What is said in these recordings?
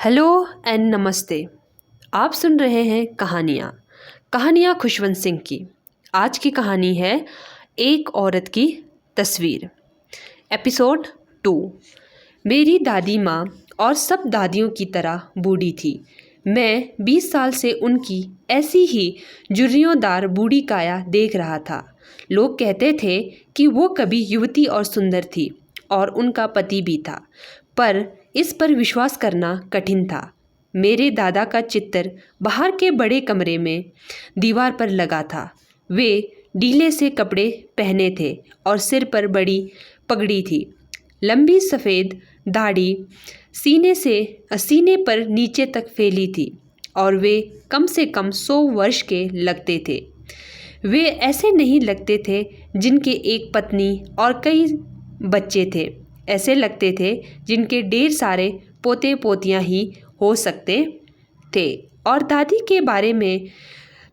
Hello and नमस्ते। आप सुन रहे हैं कहानियाँ खुशवंत सिंह की। आज की कहानी है एक औरत की तस्वीर। एपिसोड 2। मेरी दादी माँ और सब दादियों की तरह बूढ़ी थी। मैं 20 साल से उनकी ऐसी ही झुर्रियोंदार बूढ़ी काया देख रहा था। लोग कहते थे कि वो कभी युवती और सुंदर थी और उनका पति भी था, पर इस पर विश्वास करना कठिन था। मेरे दादा का चित्र बाहर के बड़े कमरे में दीवार पर लगा था। वे ढीले से कपड़े पहने थे और सिर पर बड़ी पगड़ी थी। लंबी सफ़ेद दाढ़ी सीने पर नीचे तक फैली थी और वे कम से कम 100 वर्ष के लगते थे। वे ऐसे नहीं लगते थे जिनके एक पत्नी और कई बच्चे थे। ऐसे लगते थे जिनके ढेर सारे पोते पोतियां ही हो सकते थे। और दादी के बारे में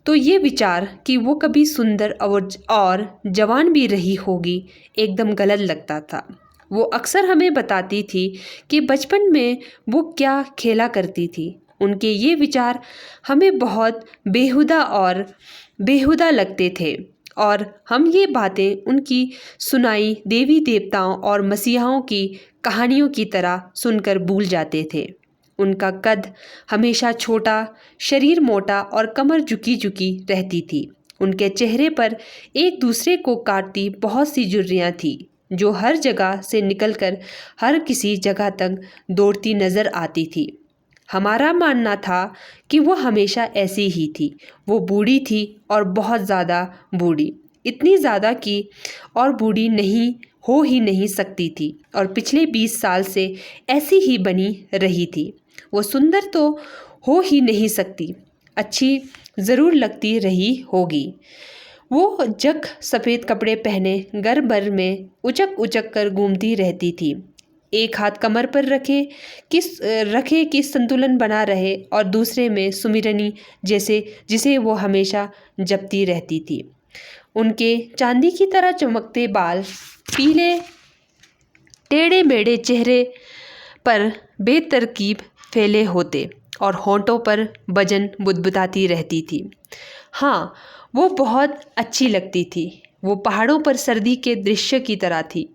तो ये विचार कि वो कभी सुंदर और जवान भी रही होगी एकदम गलत लगता था। वो अक्सर हमें बताती थी कि बचपन में वो क्या खेला करती थी। उनके ये विचार हमें बहुत बेहुदा लगते थे और हम ये बातें उनकी सुनाई देवी देवताओं और मसीहाओं की कहानियों की तरह सुनकर भूल जाते थे। उनका कद हमेशा छोटा, शरीर मोटा और कमर झुकी झुकी रहती थी। उनके चेहरे पर एक दूसरे को काटती बहुत सी झुर्रियाँ थीं जो हर जगह से निकलकर हर किसी जगह तक दौड़ती नजर आती थी। हमारा मानना था कि वो हमेशा ऐसी ही थी। वो बूढ़ी थी और बहुत ज़्यादा बूढ़ी, इतनी ज़्यादा कि और बूढ़ी नहीं सकती थी और पिछले 20 साल से ऐसी ही बनी रही थी। वो सुंदर तो हो ही नहीं सकती, अच्छी ज़रूर लगती रही होगी। वो जग सफ़ेद कपड़े पहने घर भर में उचक कर घूमती रहती थी। एक हाथ कमर पर रखे कि संतुलन बना रहे और दूसरे में सुमिरनी जिसे वो हमेशा जपती रहती थी। उनके चांदी की तरह चमकते बाल, पीले टेढ़े मेढ़े चेहरे पर बेतरकीब फैले होते और होंठों पर वजन बुदबुदाती रहती थी। हाँ, वो बहुत अच्छी लगती थी। वो पहाड़ों पर सर्दी के दृश्य की तरह थी,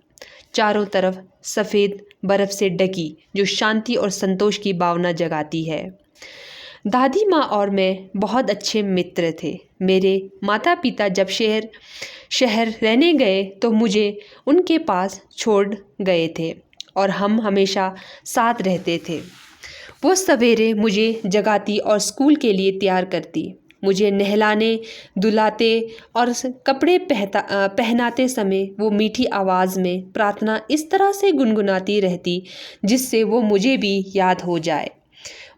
चारों तरफ सफ़ेद बर्फ से ढकी, जो शांति और संतोष की भावना जगाती है। दादी माँ और मैं बहुत अच्छे मित्र थे। मेरे माता पिता जब शहर रहने गए तो मुझे उनके पास छोड़ गए थे और हम हमेशा साथ रहते थे। वो सवेरे मुझे जगाती और स्कूल के लिए तैयार करती। मुझे नहलाने, धुलाते और कपड़े पहनाते समय वो मीठी आवाज़ में प्रार्थना इस तरह से गुनगुनाती रहती जिससे वो मुझे भी याद हो जाए।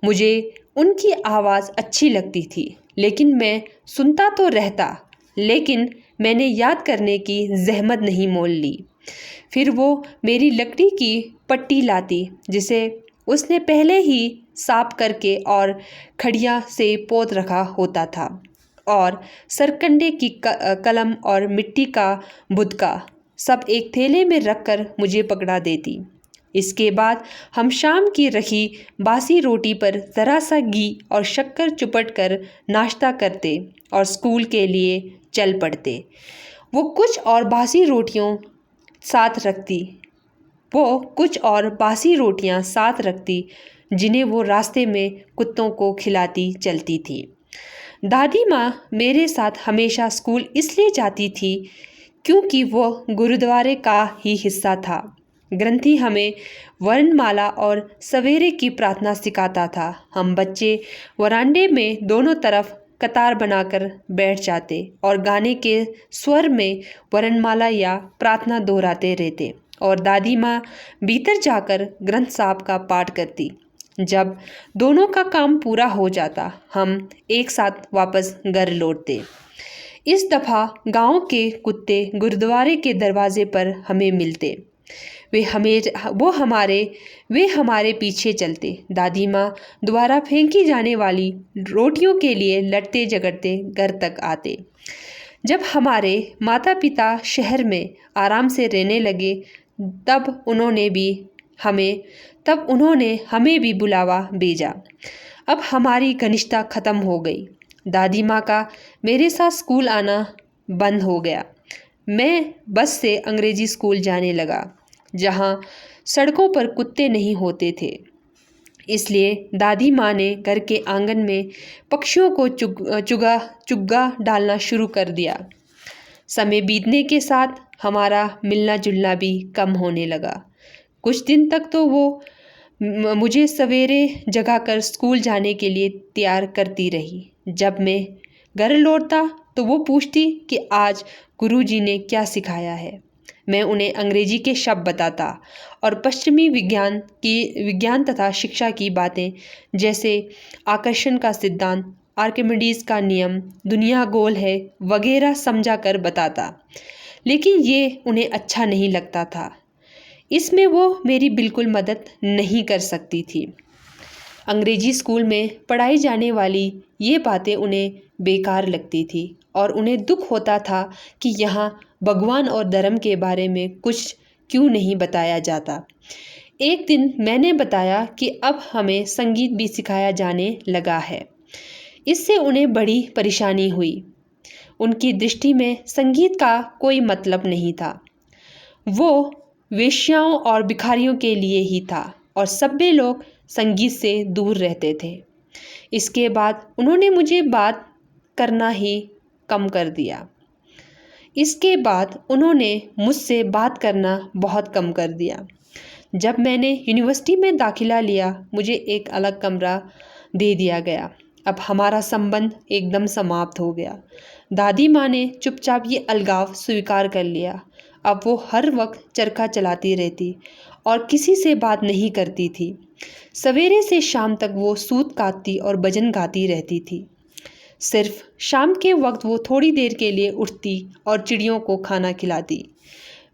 मुझे उनकी आवाज़ अच्छी लगती थी, लेकिन मैं सुनता तो रहता, लेकिन मैंने याद करने की जहमत नहीं मोल ली। फिर वो मेरी लकड़ी की पट्टी लाती जिसे उसने पहले ही साफ करके और खड़िया से पोत रखा होता था, और सरकंडे की कलम और मिट्टी का बुदका सब एक थैले में रखकर मुझे पकड़ा देती। इसके बाद हम शाम की रखी बासी रोटी पर ज़रा सा घी और शक्कर चुपट कर नाश्ता करते और स्कूल के लिए चल पड़ते। वो कुछ और बासी रोटियां साथ रखती जिन्हें वो रास्ते में कुत्तों को खिलाती चलती थी। दादी माँ मेरे साथ हमेशा स्कूल इसलिए जाती थी क्योंकि वो गुरुद्वारे का ही हिस्सा था। ग्रंथी हमें वर्णमाला और सवेरे की प्रार्थना सिखाता था। हम बच्चे वरांडे में दोनों तरफ कतार बनाकर बैठ जाते और गाने के स्वर में वर्णमाला या प्रार्थना दोहराते रहते और दादी माँ भीतर जाकर ग्रंथ साहब का पाठ करती। जब दोनों का काम पूरा हो जाता, हम एक साथ वापस घर लौटते। इस दफ़ा गांव के कुत्ते गुरुद्वारे के दरवाजे पर हमें मिलते। वे हमारे पीछे चलते। दादी माँ द्वारा फेंकी जाने वाली रोटियों के लिए लड़ते झगड़ते घर तक आते। जब हमारे माता पिता शहर में आराम से रहने लगे, तब उन्होंने भी हमें तब उन्होंने हमें भी बुलावा भेजा। अब हमारी घनिष्ठता खत्म हो गई। दादी माँ का मेरे साथ स्कूल आना बंद हो गया। मैं बस से अंग्रेजी स्कूल जाने लगा, जहाँ सड़कों पर कुत्ते नहीं होते थे। इसलिए दादी माँ ने घर के आंगन में पक्षियों को चुग्गा डालना शुरू कर दिया। समय बीतने के साथ हमारा मिलना जुलना भी कम होने लगा। कुछ दिन तक तो वो मुझे सवेरे जगाकर स्कूल जाने के लिए तैयार करती रही। जब मैं घर लौटता तो वो पूछती कि आज गुरुजी ने क्या सिखाया है। मैं उन्हें अंग्रेजी के शब्द बताता और पश्चिमी विज्ञान तथा शिक्षा की बातें, जैसे आकर्षण का सिद्धांत, आर्किमिडीज का नियम, दुनिया गोल है वगैरह समझा कर बताता। लेकिन ये उन्हें अच्छा नहीं लगता था। इसमें वो मेरी बिल्कुल मदद नहीं कर सकती थी। अंग्रेजी स्कूल में पढ़ाई जाने वाली ये बातें उन्हें बेकार लगती थी और उन्हें दुख होता था कि यहाँ भगवान और धर्म के बारे में कुछ क्यों नहीं बताया जाता। एक दिन मैंने बताया कि अब हमें संगीत भी सिखाया जाने लगा है। इससे उन्हें बड़ी परेशानी हुई। उनकी दृष्टि में संगीत का कोई मतलब नहीं था। वो वेश्याओं और भिखारियों के लिए ही था और सभ्य लोग संगीत से दूर रहते थे। इसके बाद उन्होंने मुझे बात करना ही कम कर दिया। इसके बाद उन्होंने मुझसे बात करना बहुत कम कर दिया। जब मैंने यूनिवर्सिटी में दाखिला लिया, मुझे एक अलग कमरा दे दिया गया। अब हमारा संबंध एकदम समाप्त हो गया। दादी माँ ने चुपचाप ये अलगाव स्वीकार कर लिया। अब वो हर वक्त चरखा चलाती रहती और किसी से बात नहीं करती थी। सवेरे से शाम तक वो सूत काटती और भजन गाती रहती थी। सिर्फ शाम के वक्त वो थोड़ी देर के लिए उठती और चिड़ियों को खाना खिलाती।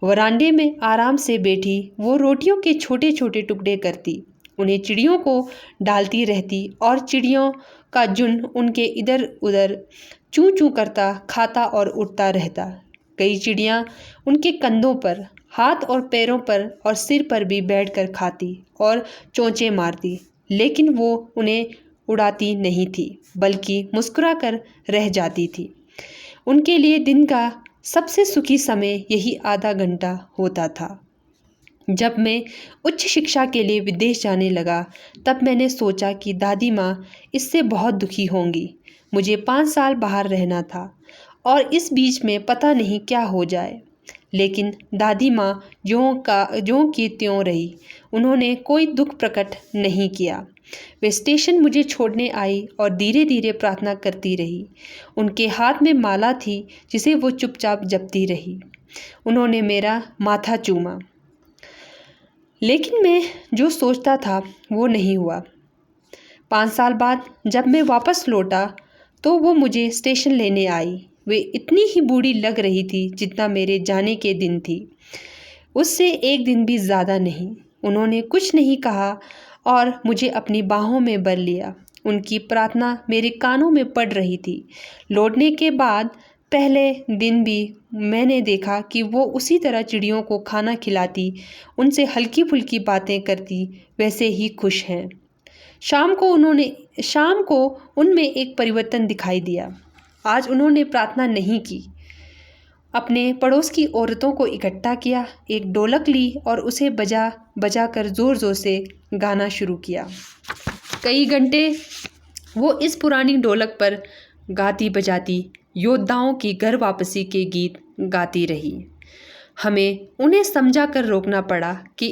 वरांडे में आराम से बैठी वो रोटियों के छोटे छोटे टुकड़े करती, उन्हें चिड़ियों को डालती रहती और चिड़ियों का झुंड उनके इधर उधर चूं चूं करता, खाता और उड़ता रहता। कई चिड़ियाँ उनके कंधों पर, हाथ और पैरों पर और सिर पर भी बैठकर खाती और चोंचे मारती, लेकिन वो उन्हें उड़ाती नहीं थी, बल्कि मुस्कुराकर रह जाती थी। उनके लिए दिन का सबसे सुखी समय यही आधा घंटा होता था। जब मैं उच्च शिक्षा के लिए विदेश जाने लगा, तब मैंने सोचा कि दादी माँ इससे बहुत दुखी होंगी। मुझे 5 साल बाहर रहना था और इस बीच में पता नहीं क्या हो जाए। लेकिन दादी माँ ज्यों की त्यों रही। उन्होंने कोई दुख प्रकट नहीं किया। वे स्टेशन मुझे छोड़ने आई और धीरे धीरे प्रार्थना करती रही। उनके हाथ में माला थी, जिसे वो चुपचाप जपती रही। उन्होंने मेरा माथा चूमा, लेकिन मैं जो सोचता था वो नहीं हुआ। 5 साल बाद जब मैं वापस लौटा तो वो मुझे स्टेशन लेने आई। वे इतनी ही बूढ़ी लग रही थी जितना मेरे जाने के दिन थी, उससे एक दिन भी ज़्यादा नहीं। उन्होंने कुछ नहीं कहा और मुझे अपनी बाहों में भर लिया। उनकी प्रार्थना मेरे कानों में पड़ रही थी। लौटने के बाद पहले दिन भी मैंने देखा कि वो उसी तरह चिड़ियों को खाना खिलाती, उनसे हल्की फुल्की बातें करती, वैसे ही खुश हैं। शाम को उनमें एक परिवर्तन दिखाई दिया। आज उन्होंने प्रार्थना नहीं की। अपने पड़ोस की औरतों को इकट्ठा किया, एक ढोलक ली और उसे बजा कर ज़ोर ज़ोर से गाना शुरू किया। कई घंटे वो इस पुरानी ढोलक पर गाती बजाती योद्धाओं की घर वापसी के गीत गाती रही। हमें उन्हें समझा कर रोकना पड़ा कि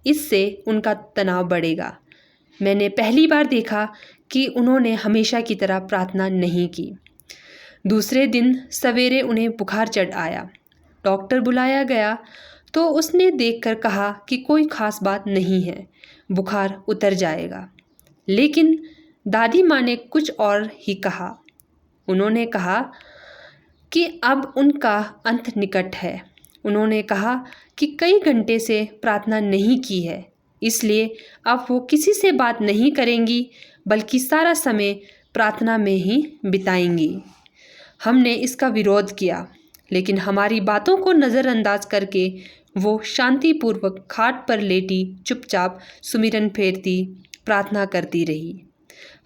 इससे उनका तनाव बढ़ेगा। मैंने पहली बार देखा कि उन्होंने हमेशा की तरह प्रार्थना नहीं की। दूसरे दिन सवेरे उन्हें बुखार चढ़ आया। डॉक्टर बुलाया गया तो उसने देखकर कहा कि कोई खास बात नहीं है, बुखार उतर जाएगा। लेकिन दादी माँ ने कुछ और ही कहा। उन्होंने कहा कि अब उनका अंत निकट है। उन्होंने कहा कि कई घंटे से प्रार्थना नहीं की है, इसलिए अब वो किसी से बात नहीं करेंगी, बल्कि सारा समय प्रार्थना में ही बिताएंगी। हमने इसका विरोध किया, लेकिन हमारी बातों को नज़रअंदाज करके वो शांतिपूर्वक खाट पर लेटी चुपचाप सुमिरन फेरती प्रार्थना करती रही।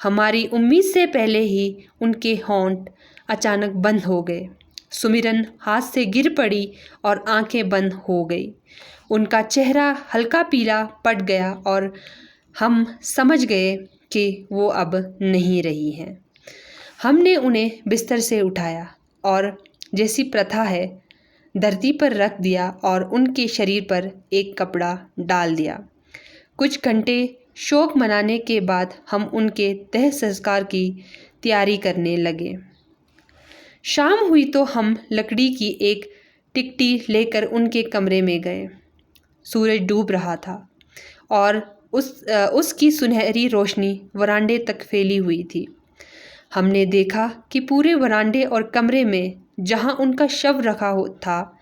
हमारी उम्मीद से पहले ही उनके होंठ अचानक बंद हो गए। सुमिरन हाथ से गिर पड़ी और आंखें बंद हो गई। उनका चेहरा हल्का पीला पड़ गया और हम समझ गए कि वो अब नहीं रही हैं। हमने उन्हें बिस्तर से उठाया और जैसी प्रथा है धरती पर रख दिया और उनके शरीर पर एक कपड़ा डाल दिया। कुछ घंटे शोक मनाने के बाद हम उनके तह संस्कार की तैयारी करने लगे। शाम हुई तो हम लकड़ी की एक टिकटी लेकर उनके कमरे में गए। सूरज डूब रहा था और उसकी सुनहरी रोशनी वरांडे तक फैली हुई थी। हमने देखा कि पूरे वरांडे और कमरे में जहां उनका शव रखा था,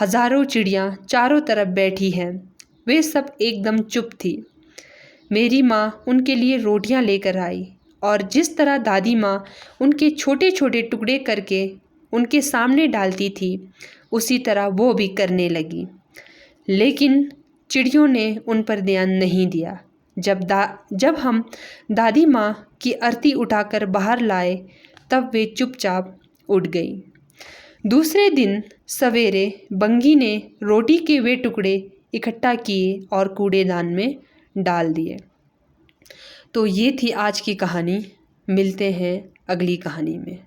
हजारों चिड़ियां चारों तरफ बैठी हैं। वे सब एकदम चुप थी। मेरी माँ उनके लिए रोटियां लेकर आई और जिस तरह दादी माँ उनके छोटे छोटे टुकड़े करके उनके सामने डालती थी, उसी तरह वो भी करने लगी। लेकिन चिड़ियों ने उन पर ध्यान नहीं दिया। जब हम दादी माँ की अर्थी उठाकर बाहर लाए, तब वे चुपचाप उड़ गई। दूसरे दिन सवेरे बंगी ने रोटी के वे टुकड़े इकट्ठा किए और कूड़ेदान में डाल दिए। तो ये थी आज की कहानी। मिलते हैं अगली कहानी में।